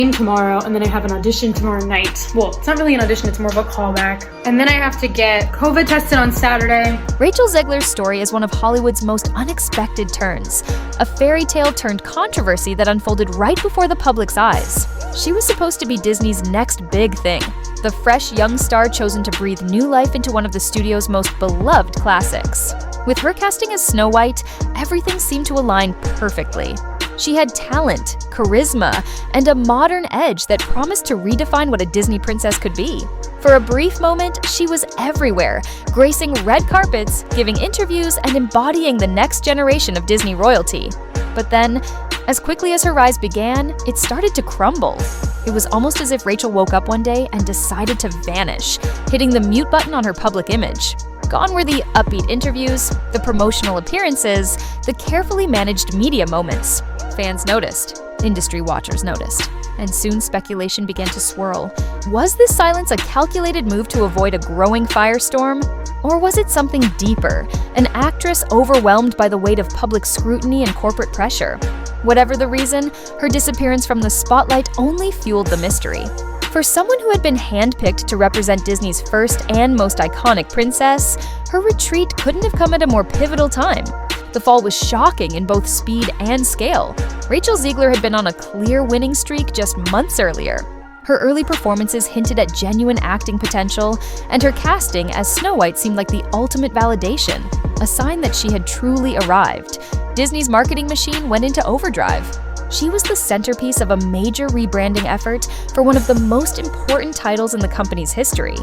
tomorrow, and then I have an audition tomorrow night. Well, it's not really an audition, it's more of a callback. And then I have to get COVID tested on Saturday. Rachel Zegler's story is one of Hollywood's most unexpected turns, a fairy tale turned controversy that unfolded right before the public's eyes. She was supposed to be Disney's next big thing, the fresh young star chosen to breathe new life into one of the studio's most beloved classics. With her casting as Snow White, everything seemed to align perfectly. She had talent, charisma, and a modern edge that promised to redefine what a Disney princess could be. For a brief moment, she was everywhere, gracing red carpets, giving interviews, and embodying the next generation of Disney royalty. But then, as quickly as her rise began, it started to crumble. It was almost as if Rachel woke up one day and decided to vanish, hitting the mute button on her public image. Gone were the upbeat interviews, the promotional appearances, the carefully managed media moments. Fans noticed, industry watchers noticed, and soon speculation began to swirl. Was this silence a calculated move to avoid a growing firestorm? Or was it something deeper, an actress overwhelmed by the weight of public scrutiny and corporate pressure? Whatever the reason, her disappearance from the spotlight only fueled the mystery. For someone who had been handpicked to represent Disney's first and most iconic princess, her retreat couldn't have come at a more pivotal time. The fall was shocking in both speed and scale. Rachel Zegler had been on a clear winning streak just months earlier. Her early performances hinted at genuine acting potential, and her casting as Snow White seemed like the ultimate validation, a sign that she had truly arrived. Disney's marketing machine went into overdrive. She was the centerpiece of a major rebranding effort for one of the most important titles in the company's history.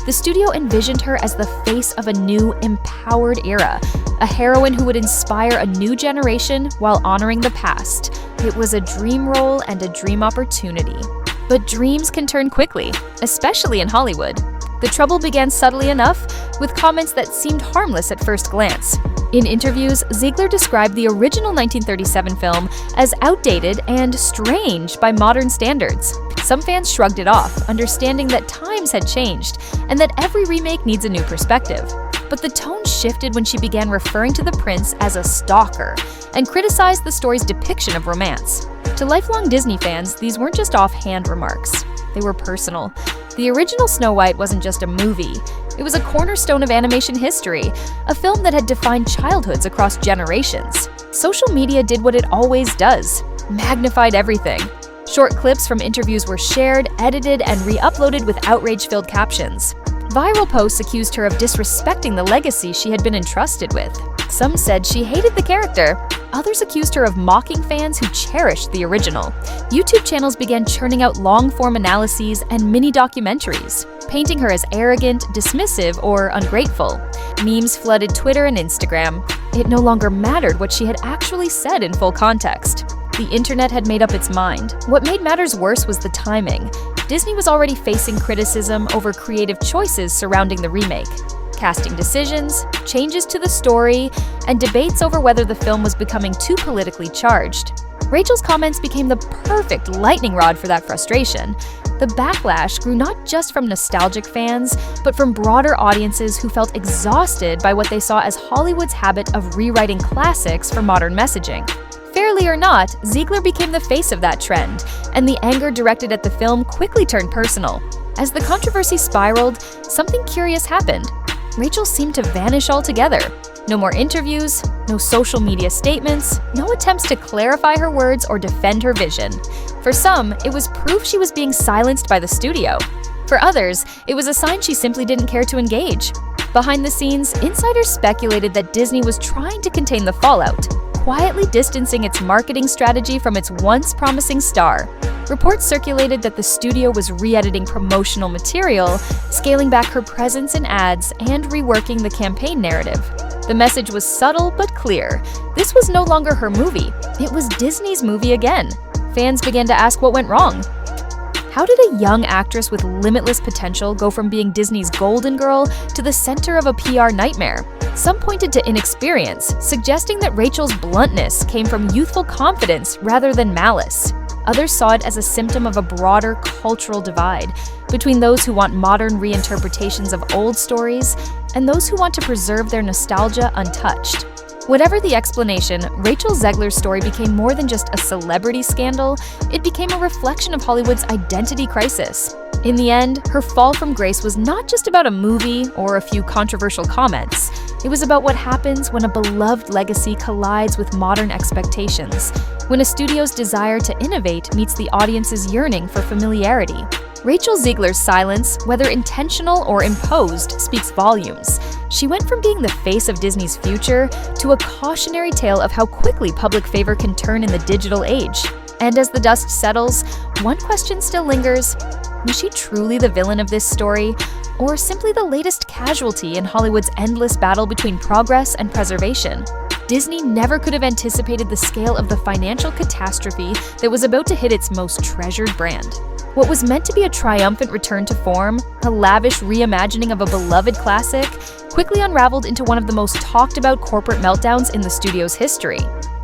The studio envisioned her as the face of a new, empowered era, a heroine who would inspire a new generation while honoring the past. It was a dream role and a dream opportunity. But dreams can turn quickly, especially in Hollywood. The trouble began subtly enough, with comments that seemed harmless at first glance. In interviews, Zegler described the original 1937 film as outdated and strange by modern standards. Some fans shrugged it off, understanding that times had changed and that every remake needs a new perspective. But the tone shifted when she began referring to the prince as a stalker and criticized the story's depiction of romance. To lifelong Disney fans, these weren't just offhand remarks. They were personal. The original Snow White wasn't just a movie. It was a cornerstone of animation history, a film that had defined childhoods across generations. Social media did what it always does, magnified everything. Short clips from interviews were shared, edited, and re-uploaded with outrage-filled captions. Viral posts accused her of disrespecting the legacy she had been entrusted with. Some said she hated the character. Others accused her of mocking fans who cherished the original. YouTube channels began churning out long-form analyses and mini-documentaries, painting her as arrogant, dismissive, or ungrateful. Memes flooded Twitter and Instagram. It no longer mattered what she had actually said in full context. The internet had made up its mind. What made matters worse was the timing. Disney was already facing criticism over creative choices surrounding the remake. Casting decisions, changes to the story, and debates over whether the film was becoming too politically charged. Rachel's comments became the perfect lightning rod for that frustration. The backlash grew not just from nostalgic fans, but from broader audiences who felt exhausted by what they saw as Hollywood's habit of rewriting classics for modern messaging. Fairly or not, Zegler became the face of that trend, and the anger directed at the film quickly turned personal. As the controversy spiraled, something curious happened. Rachel seemed to vanish altogether. No more interviews, no social media statements, no attempts to clarify her words or defend her vision. For some, it was proof she was being silenced by the studio. For others, it was a sign she simply didn't care to engage. Behind the scenes, insiders speculated that Disney was trying to contain the fallout, quietly distancing its marketing strategy from its once promising star. Reports circulated that the studio was re-editing promotional material, scaling back her presence in ads, and reworking the campaign narrative. The message was subtle but clear. This was no longer her movie. It was Disney's movie again. Fans began to ask what went wrong. How did a young actress with limitless potential go from being Disney's golden girl to the center of a PR nightmare? Some pointed to inexperience, suggesting that Rachel's bluntness came from youthful confidence rather than malice. Others saw it as a symptom of a broader cultural divide between those who want modern reinterpretations of old stories and those who want to preserve their nostalgia untouched. Whatever the explanation, Rachel Zegler's story became more than just a celebrity scandal, it became a reflection of Hollywood's identity crisis. In the end, her fall from grace was not just about a movie or a few controversial comments. It was about what happens when a beloved legacy collides with modern expectations, when a studio's desire to innovate meets the audience's yearning for familiarity. Rachel Zegler's silence, whether intentional or imposed, speaks volumes. She went from being the face of Disney's future to a cautionary tale of how quickly public favor can turn in the digital age. And as the dust settles, one question still lingers. Was she truly the villain of this story, or simply the latest casualty in Hollywood's endless battle between progress and preservation? Disney never could have anticipated the scale of the financial catastrophe that was about to hit its most treasured brand. What was meant to be a triumphant return to form, a lavish reimagining of a beloved classic, quickly unraveled into one of the most talked about corporate meltdowns in the studio's history.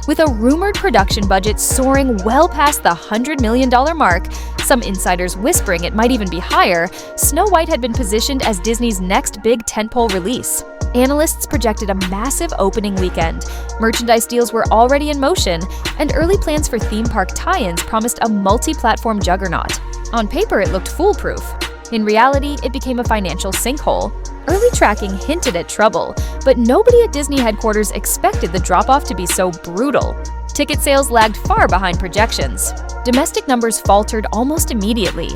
With a rumored production budget soaring well past the $100 million mark, some insiders whispering it might even be higher, Snow White had been positioned as Disney's next big tentpole release. Analysts projected a massive opening weekend, merchandise deals were already in motion, and early plans for theme park tie-ins promised a multi-platform juggernaut. On paper, it looked foolproof. In reality, it became a financial sinkhole. Early tracking hinted at trouble, but nobody at Disney headquarters expected the drop-off to be so brutal. Ticket sales lagged far behind projections. Domestic numbers faltered almost immediately,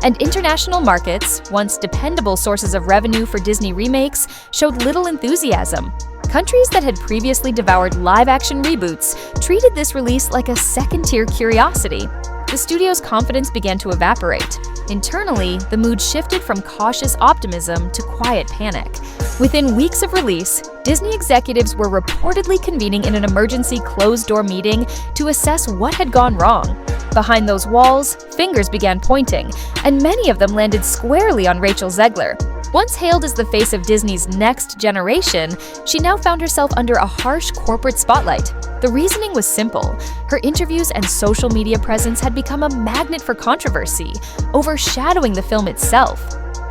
and international markets, once dependable sources of revenue for Disney remakes, showed little enthusiasm. Countries that had previously devoured live-action reboots treated this release like a second-tier curiosity. The studio's confidence began to evaporate. Internally, the mood shifted from cautious optimism to quiet panic. Within weeks of release, Disney executives were reportedly convening in an emergency closed-door meeting to assess what had gone wrong. Behind those walls, fingers began pointing, and many of them landed squarely on Rachel Zegler. Once hailed as the face of Disney's next generation, she now found herself under a harsh corporate spotlight. The reasoning was simple. Her interviews and social media presence had become a magnet for controversy, overshadowing the film itself.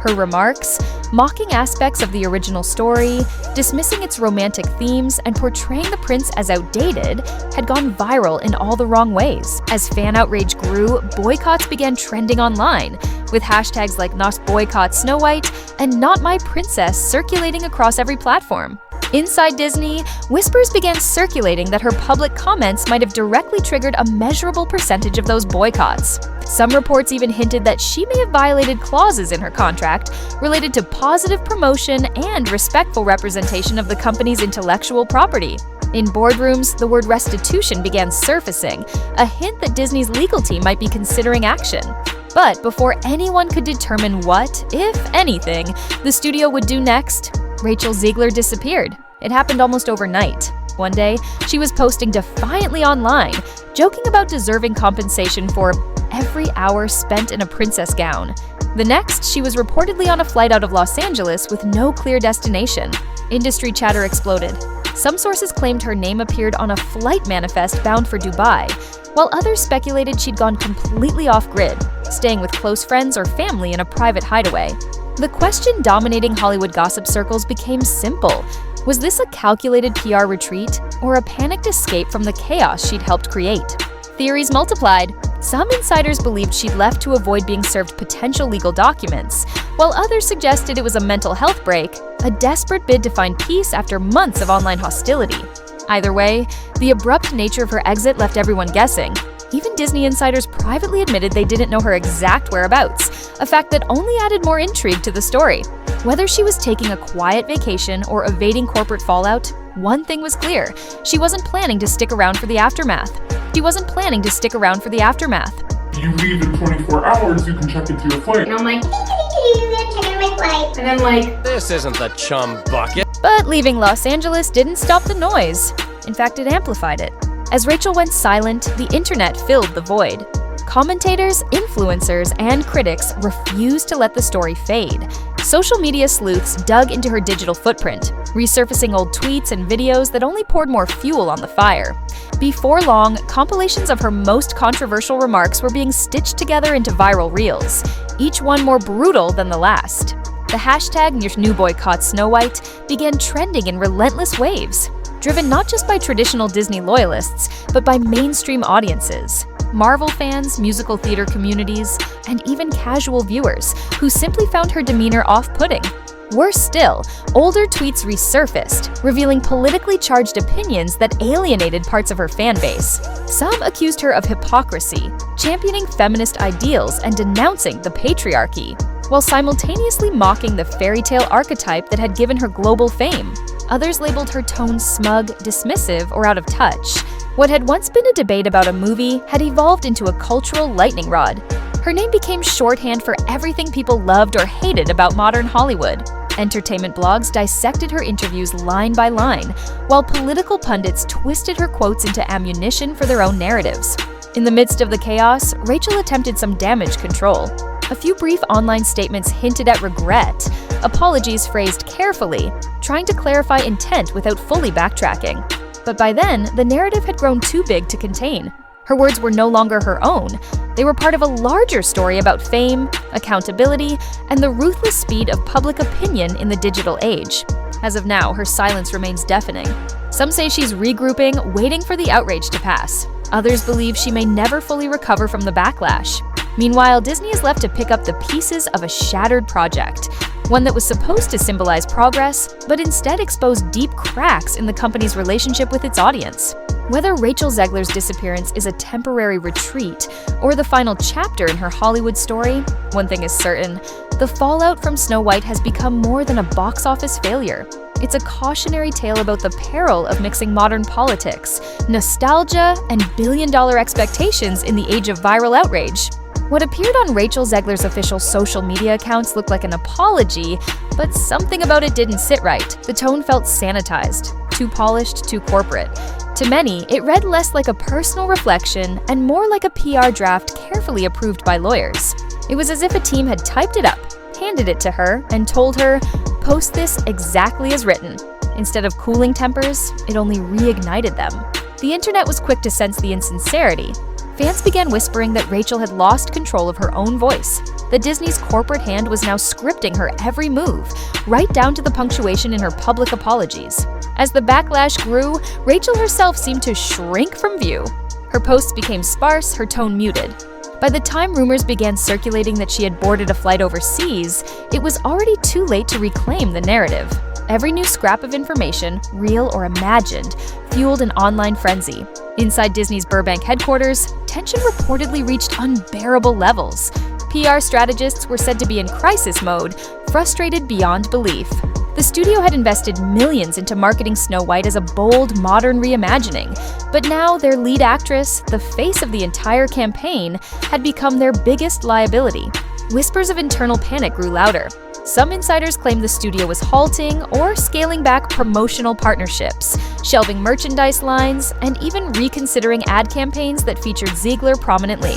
Her remarks, mocking aspects of the original story, dismissing its romantic themes, and portraying the prince as outdated, had gone viral in all the wrong ways. As fan outrage grew, boycotts began trending online, with hashtags like #NotBoycottSnowWhite and #NotMyPrincess circulating across every platform. Inside Disney, whispers began circulating that her public comments might have directly triggered a measurable percentage of those boycotts. Some reports even hinted that she may have violated clauses in her contract related to positive promotion and respectful representation of the company's intellectual property. In boardrooms, the word restitution began surfacing, a hint that Disney's legal team might be considering action. But before anyone could determine what, if anything, the studio would do next, Rachel Zegler disappeared. It happened almost overnight. One day, she was posting defiantly online, joking about deserving compensation for every hour spent in a princess gown. The next, she was reportedly on a flight out of Los Angeles with no clear destination. Industry chatter exploded. Some sources claimed her name appeared on a flight manifest bound for Dubai, while others speculated she'd gone completely off-grid, staying with close friends or family in a private hideaway. The question dominating Hollywood gossip circles became simple. Was this a calculated PR retreat, or a panicked escape from the chaos she'd helped create? Theories multiplied. Some insiders believed she'd left to avoid being served potential legal documents, while others suggested it was a mental health break, a desperate bid to find peace after months of online hostility. Either way, the abrupt nature of her exit left everyone guessing. Even Disney insiders privately admitted they didn't know her exact whereabouts, a fact that only added more intrigue to the story. Whether she was taking a quiet vacation or evading corporate fallout, one thing was clear: she wasn't planning to stick around for the aftermath. She wasn't planning to stick around for the aftermath. You leave in 24 hours, you can check into your flight. And I'm like, check in my flight. and then like, This isn't the chum bucket. But leaving Los Angeles didn't stop the noise. In fact, it amplified it. As Rachel went silent, the internet filled the void. Commentators, influencers, and critics refused to let the story fade. Social media sleuths dug into her digital footprint, resurfacing old tweets and videos that only poured more fuel on the fire. Before long, compilations of her most controversial remarks were being stitched together into viral reels, each one more brutal than the last. The hashtag #NewBoycottSnowWhite began trending in relentless waves. driven not just by traditional Disney loyalists, but by mainstream audiences. Marvel fans, musical theater communities, and even casual viewers who simply found her demeanor off-putting. Worse still, older tweets resurfaced, revealing politically charged opinions that alienated parts of her fan base. Some accused her of hypocrisy, championing feminist ideals and denouncing the patriarchy, while simultaneously mocking the fairy tale archetype that had given her global fame. Others labeled her tone smug, dismissive, or out of touch. What had once been a debate about a movie had evolved into a cultural lightning rod. Her name became shorthand for everything people loved or hated about modern Hollywood. Entertainment blogs dissected her interviews line by line, while political pundits twisted her quotes into ammunition for their own narratives. In the midst of the chaos, Rachel attempted some damage control. A few brief online statements hinted at regret, apologies phrased carefully, trying to clarify intent without fully backtracking. But by then, the narrative had grown too big to contain. Her words were no longer her own. They were part of a larger story about fame, accountability, and the ruthless speed of public opinion in the digital age. As of now, her silence remains deafening. Some say she's regrouping, waiting for the outrage to pass. Others believe she may never fully recover from the backlash. Meanwhile, Disney is left to pick up the pieces of a shattered project, one that was supposed to symbolize progress, but instead exposed deep cracks in the company's relationship with its audience. Whether Rachel Zegler's disappearance is a temporary retreat or the final chapter in her Hollywood story, one thing is certain: the fallout from Snow White has become more than a box office failure. It's a cautionary tale about the peril of mixing modern politics, nostalgia, and billion-dollar expectations in the age of viral outrage. What appeared on Rachel Zegler's official social media accounts looked like an apology, but something about it didn't sit right. The tone felt sanitized, too polished, too corporate. To many, it read less like a personal reflection and more like a PR draft carefully approved by lawyers. It was as if a team had typed it up, handed it to her, and told her, "Post this exactly as written." Instead of cooling tempers, it only reignited them. The internet was quick to sense the insincerity. Fans began whispering that Rachel had lost control of her own voice, that Disney's corporate hand was now scripting her every move, right down to the punctuation in her public apologies. As the backlash grew, Rachel herself seemed to shrink from view. Her posts became sparse, her tone muted. By the time rumors began circulating that she had boarded a flight overseas, it was already too late to reclaim the narrative. Every new scrap of information, real or imagined, fueled an online frenzy. Inside Disney's Burbank headquarters, tension reportedly reached unbearable levels. PR strategists were said to be in crisis mode, frustrated beyond belief. The studio had invested millions into marketing Snow White as a bold, modern reimagining, but now their lead actress, the face of the entire campaign, had become their biggest liability. Whispers of internal panic grew louder. Some insiders claimed the studio was halting or scaling back promotional partnerships, shelving merchandise lines, and even reconsidering ad campaigns that featured Zegler prominently.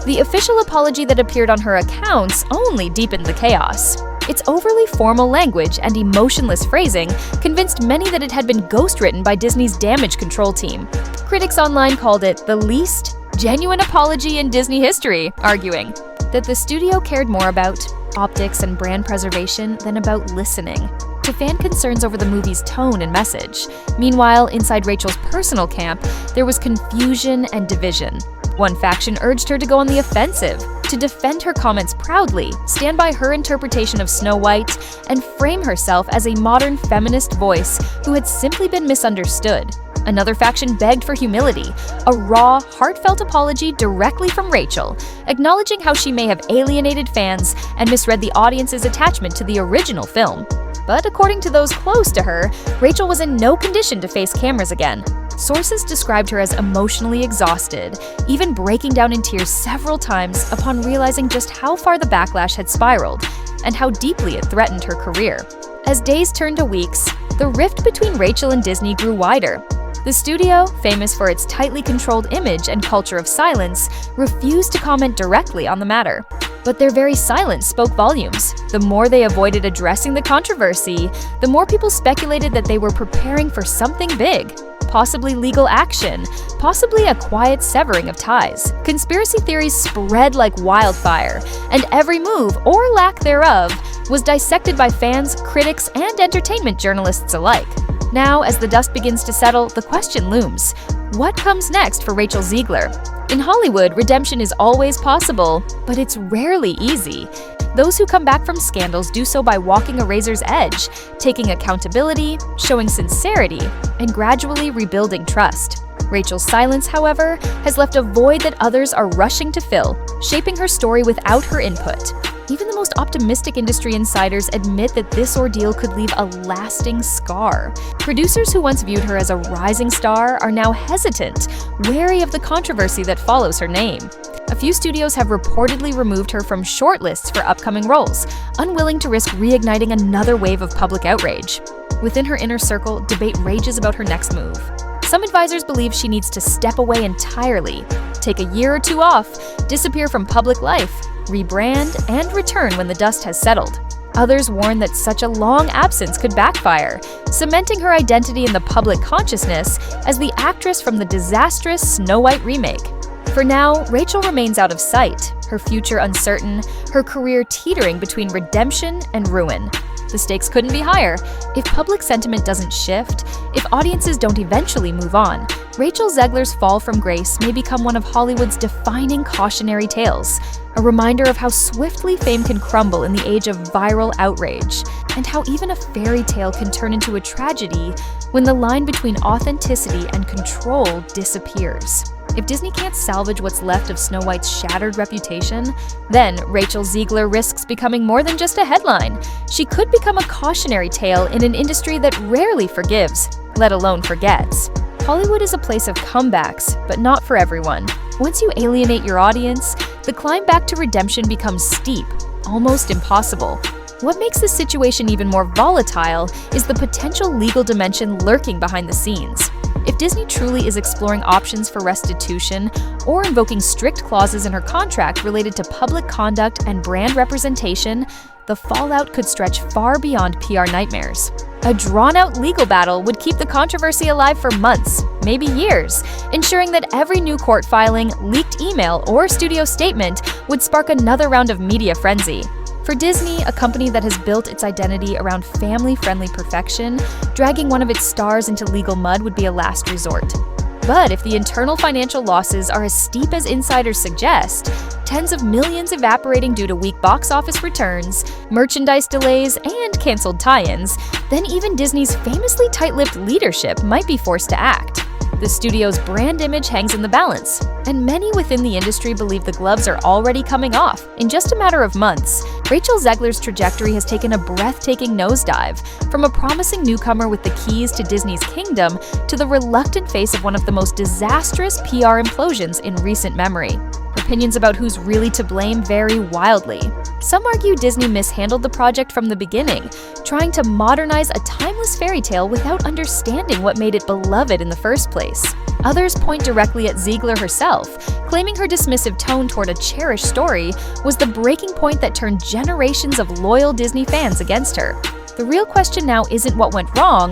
The official apology that appeared on her accounts only deepened the chaos. Its overly formal language and emotionless phrasing convinced many that it had been ghostwritten by Disney's damage control team. Critics online called it the least genuine apology in Disney history, arguing that the studio cared more about optics and brand preservation than about listening to fan concerns over the movie's tone and message. Meanwhile, inside Rachel's personal camp, there was confusion and division. One faction urged her to go on the offensive, to defend her comments proudly, stand by her interpretation of Snow White, and frame herself as a modern feminist voice who had simply been misunderstood. Another faction begged for humility, a raw, heartfelt apology directly from Rachel, acknowledging how she may have alienated fans and misread the audience's attachment to the original film. But according to those close to her, Rachel was in no condition to face cameras again. Sources described her as emotionally exhausted, even breaking down in tears several times upon realizing just how far the backlash had spiraled and how deeply it threatened her career. As days turned to weeks, the rift between Rachel and Disney grew wider. The studio, famous for its tightly controlled image and culture of silence, refused to comment directly on the matter. But their very silence spoke volumes. The more they avoided addressing the controversy, the more people speculated that they were preparing for something big. Possibly legal action, possibly a quiet severing of ties. Conspiracy theories spread like wildfire, and every move, or lack thereof, was dissected by fans, critics, and entertainment journalists alike. Now, as the dust begins to settle, the question looms: what comes next for Rachel Zegler? In Hollywood, redemption is always possible, but it's rarely easy. Those who come back from scandals do so by walking a razor's edge, taking accountability, showing sincerity, and gradually rebuilding trust. Rachel's silence, however, has left a void that others are rushing to fill, shaping her story without her input. Even the most optimistic industry insiders admit that this ordeal could leave a lasting scar. Producers who once viewed her as a rising star are now hesitant, wary of the controversy that follows her name. A few studios have reportedly removed her from shortlists for upcoming roles, unwilling to risk reigniting another wave of public outrage. Within her inner circle, debate rages about her next move. Some advisors believe she needs to step away entirely, take a year or two off, disappear from public life, rebrand, and return when the dust has settled. Others warn that such a long absence could backfire, cementing her identity in the public consciousness as the actress from the disastrous Snow White remake. For now, Rachel remains out of sight, her future uncertain, her career teetering between redemption and ruin. The stakes couldn't be higher. If public sentiment doesn't shift, if audiences don't eventually move on, Rachel Zegler's fall from grace may become one of Hollywood's defining cautionary tales, a reminder of how swiftly fame can crumble in the age of viral outrage, and how even a fairy tale can turn into a tragedy when the line between authenticity and control disappears. If Disney can't salvage what's left of Snow White's shattered reputation, then Rachel Zegler risks becoming more than just a headline. She could become a cautionary tale in an industry that rarely forgives, let alone forgets. Hollywood is a place of comebacks, but not for everyone. Once you alienate your audience, the climb back to redemption becomes steep, almost impossible. What makes this situation even more volatile is the potential legal dimension lurking behind the scenes. If Disney truly is exploring options for restitution or invoking strict clauses in her contract related to public conduct and brand representation, the fallout could stretch far beyond PR nightmares. A drawn-out legal battle would keep the controversy alive for months, maybe years, ensuring that every new court filing, leaked email, or studio statement would spark another round of media frenzy. For Disney, a company that has built its identity around family-friendly perfection, dragging one of its stars into legal mud would be a last resort. But if the internal financial losses are as steep as insiders suggest, tens of millions evaporating due to weak box office returns, merchandise delays, and canceled tie-ins, then even Disney's famously tight-lipped leadership might be forced to act. The studio's brand image hangs in the balance, and many within the industry believe the gloves are already coming off. In just a matter of months, Rachel Zegler's trajectory has taken a breathtaking nosedive, from a promising newcomer with the keys to Disney's kingdom to the reluctant face of one of the most disastrous PR implosions in recent memory. Opinions about who's really to blame vary wildly. Some argue Disney mishandled the project from the beginning, trying to modernize a timeless fairy tale without understanding what made it beloved in the first place. Others point directly at Zegler herself, claiming her dismissive tone toward a cherished story was the breaking point that turned generations of loyal Disney fans against her. The real question now isn't what went wrong,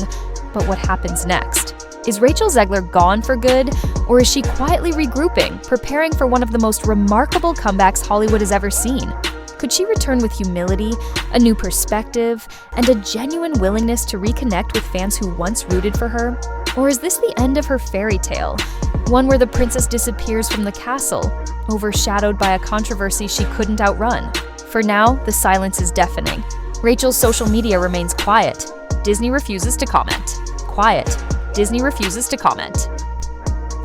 but what happens next. Is Rachel Zegler gone for good, or is she quietly regrouping, preparing for one of the most remarkable comebacks Hollywood has ever seen? Could she return with humility, a new perspective, and a genuine willingness to reconnect with fans who once rooted for her? Or is this the end of her fairy tale, one where the princess disappears from the castle, overshadowed by a controversy she couldn't outrun? For now, the silence is deafening. Rachel's social media remains quiet. Disney refuses to comment. Quiet. Disney refuses to comment.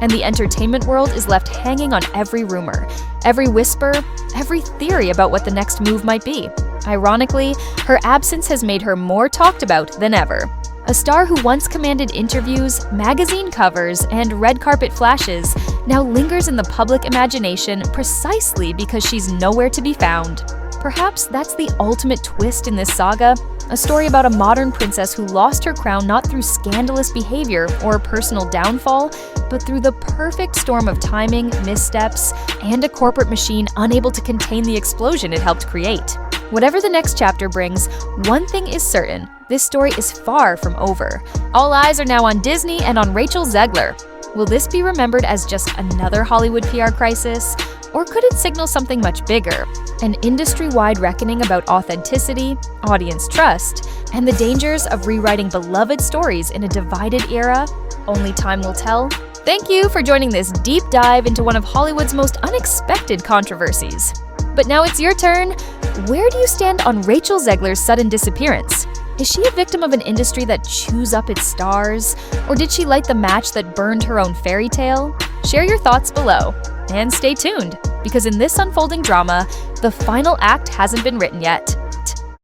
And the entertainment world is left hanging on every rumor, every whisper, every theory about what the next move might be. Ironically, her absence has made her more talked about than ever. A star who once commanded interviews, magazine covers, and red carpet flashes now lingers in the public imagination precisely because she's nowhere to be found. Perhaps that's the ultimate twist in this saga, a story about a modern princess who lost her crown not through scandalous behavior or a personal downfall, but through the perfect storm of timing, missteps, and a corporate machine unable to contain the explosion it helped create. Whatever the next chapter brings, one thing is certain: this story is far from over. All eyes are now on Disney and on Rachel Zegler. Will this be remembered as just another Hollywood PR crisis, Or could it signal something much bigger? An industry-wide reckoning about authenticity, audience trust, and the dangers of rewriting beloved stories in a divided era? Only time will tell. Thank you for joining this deep dive into one of Hollywood's most unexpected controversies. But now it's your turn. Where do you stand on Rachel Zegler's sudden disappearance? Is she a victim of an industry that chews up its stars? Or did she light the match that burned her own fairy tale? Share your thoughts below. And stay tuned, because in this unfolding drama, the final act hasn't been written yet.